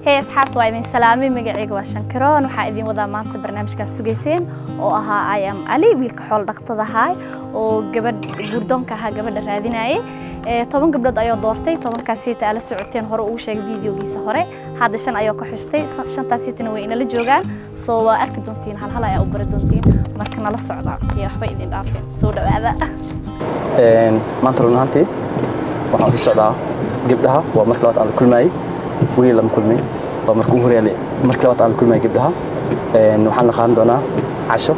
هي أصحابتي وإذن سلامي مجاعيق وشنكرون وحايدين وضع مانت برنامج كسوجيسين وأها أيام علي ويلكحول دقتها هاي وجبد جردون كها جبد الرادين أي طبعا قبل أيام دورتي طبعا كاسيت على سعودين هرو وشيء فيديو بيسهرة هذا شن أيام كحشتي شن تاسيتنا وين اللي جوجان سو أكيد دونتين هلا يا أوبر دونتين مركنا للصعدة يا حبايبي عارفين سودا هذا ما ترون هانتي waxaan soo socdaa gabdhaha waa markii labaad aan kulmay wiil lama kulmay waa markii hore markii labaad aan kulmay gabdhaha waxaan la qaadan doonaa casho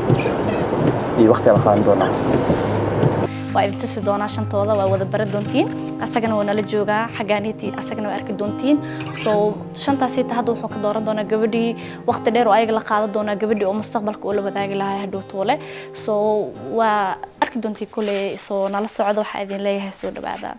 iyo waqti la qaadan doonaa waa idin tusi doonaa shantooda waa wada baran doontiin asagana waa nala joogaa xagaanitii asagana waa arki doontiin soo shantaasi hadda wuxuu ka dooran doonaa gabadhii waqti dheer oo ayaga la qaadan doonaa gabadhii oo mustaqbalka oo la wadaagi lahaa hadhow toole soo waa arki doontii kule soo nala socdo waxa idin leeyahay soo dhawaada